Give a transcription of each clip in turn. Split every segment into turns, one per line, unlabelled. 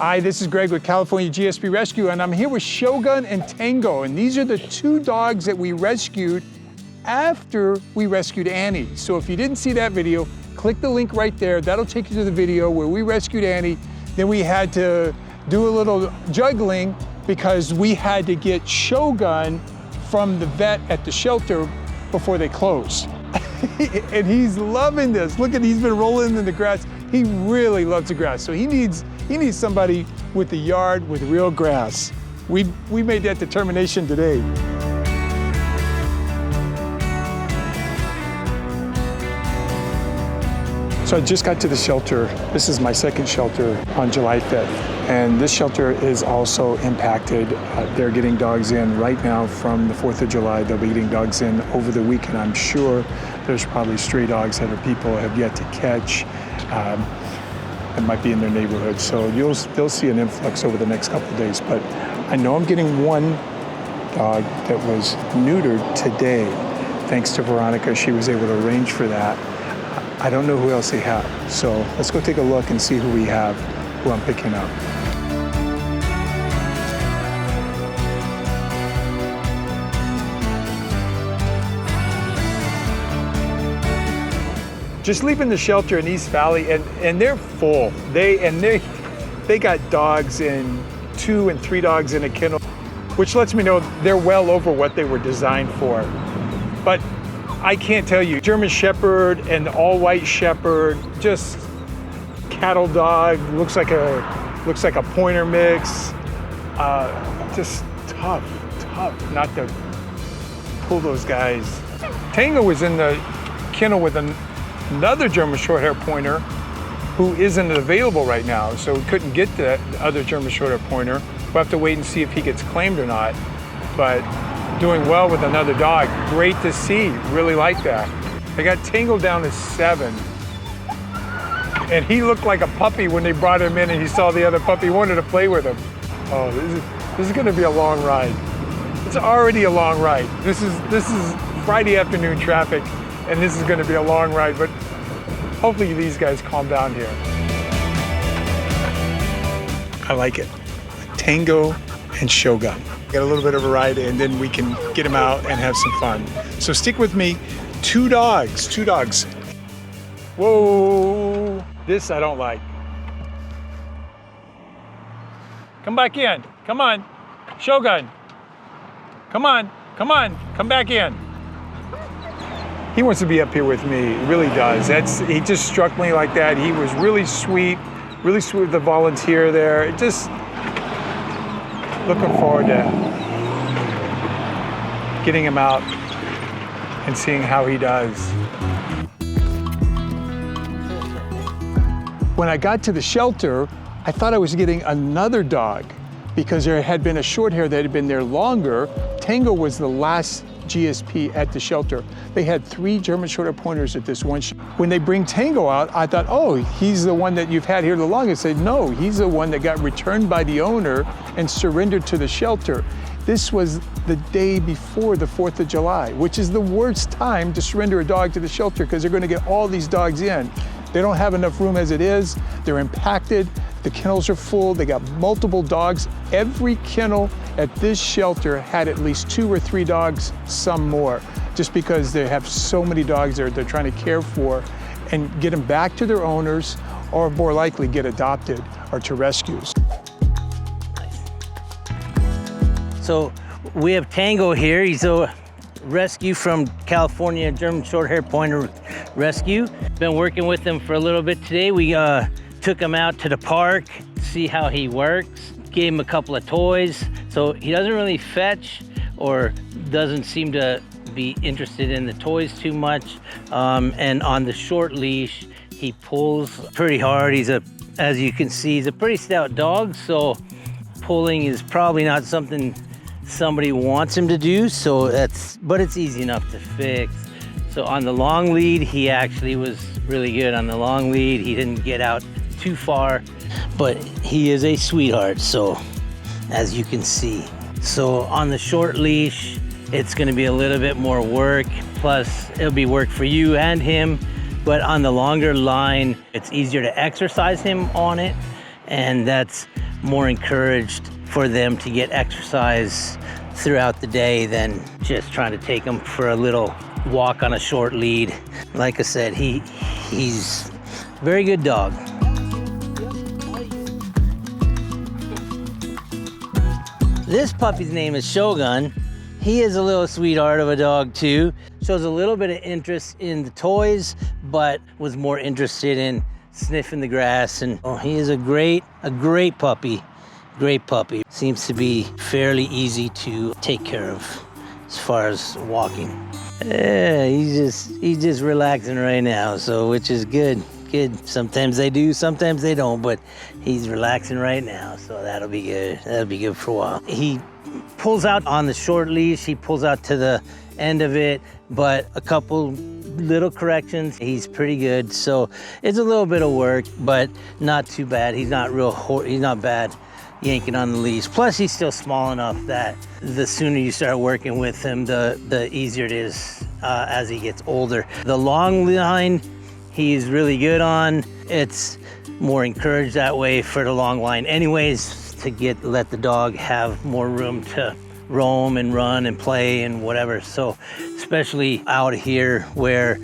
Hi, this is Greg with California GSP Rescue, and I'm here with Shogun and Tango, and these are the two dogs that we rescued after we rescued Annie. So if you didn't see that video, click the link right there. That'll take you to the video where we rescued Annie. Then we had to do a little juggling because we had to get Shogun from the vet at the shelter before they closed. And he's loving this. Look at, he's been rolling in the grass. He really loves the grass. So he needs somebody with a yard with real grass. We made that determination today. So I just got to the shelter. This is my second shelter on July 5th. And this shelter is also impacted. They're getting dogs in right now from the 4th of July. They'll be getting dogs in over the weekend. I'm sure there's probably stray dogs that people have yet to catch. It might be in their neighborhood. So they'll see an influx over the next couple of days. But I know I'm getting one dog that was neutered today. Thanks to Veronica, she was able to arrange for that. I don't know who else they have. So let's go take a look and see who we have, who I'm picking up. Just leaving the shelter in East Valley, and they're full. They got dogs in 2 and 3 dogs in a kennel, which lets me know they're well over what they were designed for. But I can't tell you, German Shepherd and all-white Shepherd, just cattle dog, looks like a pointer mix. Just tough not to pull those guys. Tango was in the kennel with another German Shorthaired Pointer who isn't available right now, so we couldn't get the other German Shorthaired Pointer. We'll have to wait and see if he gets claimed or not. But doing well with another dog. Great to see, really like that. I got Tango down to 7. And he looked like a puppy when they brought him in and he saw the other puppy, wanted to play with him. Oh, this is gonna be a long ride. It's already a long ride. This is Friday afternoon traffic, and this is gonna be a long ride, but hopefully these guys calm down here. I like it. Tango and Shogun. Get a little bit of a ride, and then we can get them out and have some fun. So stick with me. 2 dogs. Whoa, this I don't like. Come back in, come on. Shogun, come on, come back in. He wants to be up here with me, he really does. He just struck me like that. He was really sweet with the volunteer there. Just looking forward to getting him out and seeing how he does. When I got to the shelter, I thought I was getting another dog because there had been a short hair that had been there longer. Tango was the last GSP at the shelter. They had 3 German Shorthaired Pointers at this one. When they bring Tango out, I thought, oh, he's the one that you've had here the longest. I said, no, he's the one that got returned by the owner and surrendered to the shelter. This was the day before the 4th of July, which is the worst time to surrender a dog to the shelter because they're going to get all these dogs in. They don't have enough room as it is. They're impacted. The kennels are full. They got multiple dogs. Every kennel at this shelter had at least 2 or 3 dogs, some more, just because they have so many dogs they're trying to care for and get them back to their owners, or more likely get adopted or to rescues.
So we have Tango here. He's a rescue from California German Shorthaired Pointer Rescue. Been working with him for a little bit today. We took him out to the park to see how he works. Gave him a couple of toys. So he doesn't really fetch or doesn't seem to be interested in the toys too much. And on the short leash, he pulls pretty hard. As you can see, he's a pretty stout dog. So pulling is probably not something somebody wants him to do. But it's easy enough to fix. So on the long lead, he actually was really good on the long lead. He didn't get out too far, but he is a sweetheart, so as you can see. So on the short leash, it's gonna be a little bit more work, plus it'll be work for you and him, but on the longer line, it's easier to exercise him on it, and that's more encouraged for them to get exercise throughout the day than just trying to take them for a little walk on a short lead. Like I said, he's a very good dog. This puppy's name is Shogun. He is a little sweetheart of a dog too. Shows a little bit of interest in the toys, but was more interested in sniffing the grass. And he is a great puppy. Great puppy. Seems to be fairly easy to take care of as far as walking. Yeah, he's just relaxing right now, so which is good. Good. Sometimes they do, sometimes they don't, but he's relaxing right now, so that'll be good. That'll be good for a while. He pulls out on the short leash. He pulls out to the end of it, but a couple little corrections. He's pretty good, so it's a little bit of work, but not too bad. He's not he's not bad yanking on the leash. Plus, he's still small enough that the sooner you start working with him, the easier it is as he gets older. The long line, he's really good on. It's more encouraged that way for the long line anyways, to let the dog have more room to roam and run and play and whatever. So especially out here where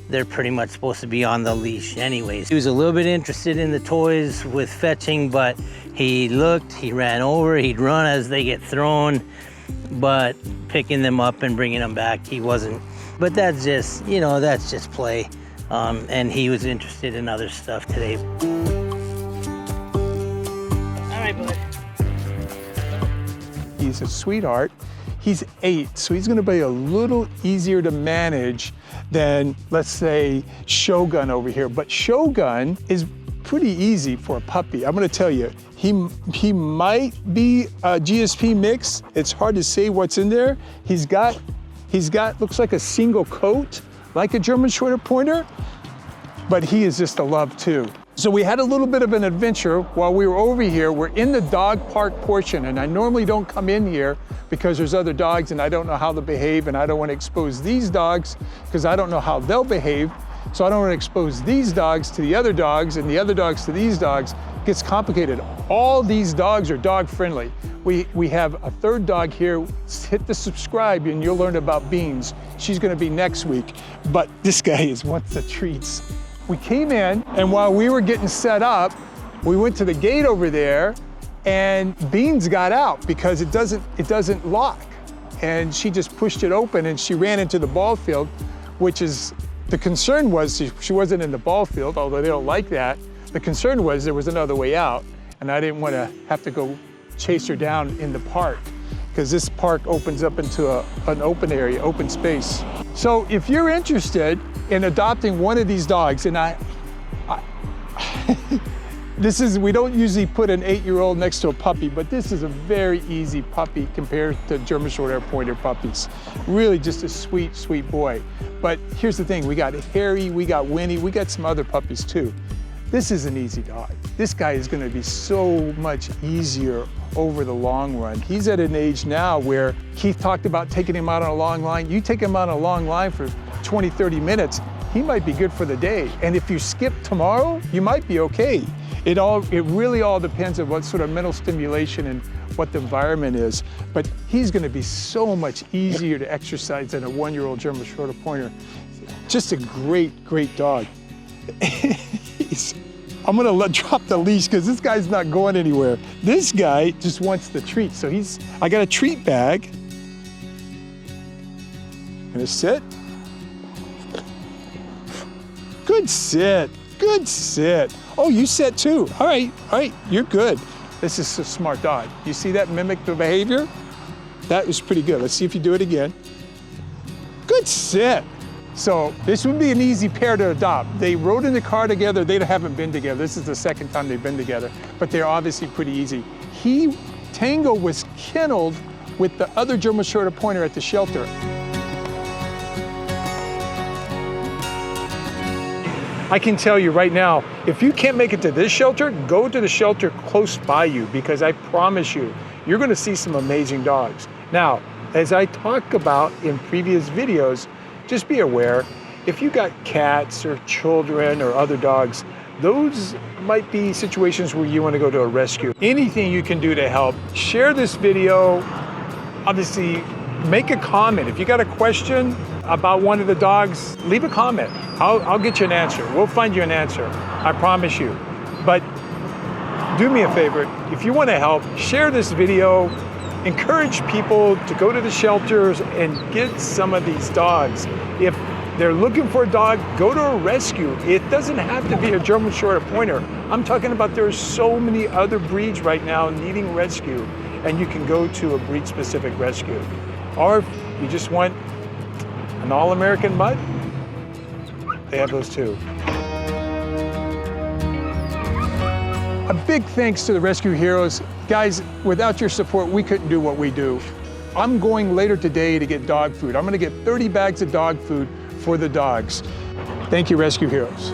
they're pretty much supposed to be on the leash anyways. He was a little bit interested in the toys with fetching, but he looked, he ran over, he'd run as they get thrown, but picking them up and bringing them back, he wasn't. But that's just, that's just play. And he was interested in other stuff today. All right, bud.
He's a sweetheart. He's 8, so he's gonna be a little easier to manage than, let's say, Shogun over here. But Shogun is pretty easy for a puppy. I'm gonna tell you, he might be a GSP mix. It's hard to say what's in there. He's got looks like a single coat, like a German Shorthaired Pointer, but he is just a love too. So we had a little bit of an adventure while we were over here. We're in the dog park portion, and I normally don't come in here because there's other dogs and I don't know how they'll behave, and I don't want to expose these dogs because I don't know how they'll behave. So I don't want to expose these dogs to the other dogs and the other dogs to these dogs. It gets complicated. All these dogs are dog friendly. We have a third dog here. Hit the subscribe and you'll learn about Beans. She's gonna be next week, but this guy wants the treats. We came in, and while we were getting set up, we went to the gate over there, and Beans got out because it doesn't lock. And she just pushed it open and she ran into the ball field, which is, the concern was she wasn't in the ball field, although they don't like that. The concern was there was another way out, and I didn't want to have to go chase her down in the park, because this park opens up into an open area, open space. So if you're interested in adopting one of these dogs, and we don't usually put an 8-year-old next to a puppy, but this is a very easy puppy compared to German Shorthaired Pointer puppies. Really just a sweet, sweet boy. But here's the thing, we got Harry, we got Winnie, we got some other puppies too. This is an easy dog. This guy is gonna be so much easier over the long run. He's at an age now where Keith talked about taking him out on a long line. You take him on a long line for 20, 30 minutes, he might be good for the day. And if you skip tomorrow, you might be okay. It really all depends on what sort of mental stimulation and what the environment is. But he's gonna be so much easier to exercise than a 1-year-old German Shorthaired Pointer. Just a great, great dog. I'm gonna drop the leash because this guy's not going anywhere. This guy just wants the treat. So I got a treat bag. Gonna sit. Good sit, good sit. Oh, you sit too. All right, you're good. This is a smart dog. You see that mimic the behavior? That was pretty good. Let's see if you do it again. Good sit. So this would be an easy pair to adopt. They rode in the car together. They haven't been together. This is the second time they've been together, but they're obviously pretty easy. Tango was kenneled with the other German Shorthaired Pointer at the shelter. I can tell you right now, if you can't make it to this shelter, go to the shelter close by you, because I promise you, you're gonna see some amazing dogs. Now, as I talk about in previous videos, just be aware, if you got cats or children or other dogs, those might be situations where you want to go to a rescue. Anything you can do to help, share this video. Obviously, make a comment. If you got a question about one of the dogs, leave a comment. I'll get you an answer. We'll find you an answer. I promise you. But do me a favor. If you want to help, share this video. Encourage people to go to the shelters and get some of these dogs. If they're looking for a dog, go to a rescue. It doesn't have to be a German Shorthaired Pointer. I'm talking about there's so many other breeds right now needing rescue, and you can go to a breed-specific rescue. Or if you just want an all-American mutt, they have those too. A big thanks to the rescue heroes. Guys, without your support, we couldn't do what we do. I'm going later today to get dog food. I'm gonna get 30 bags of dog food for the dogs. Thank you, rescue heroes.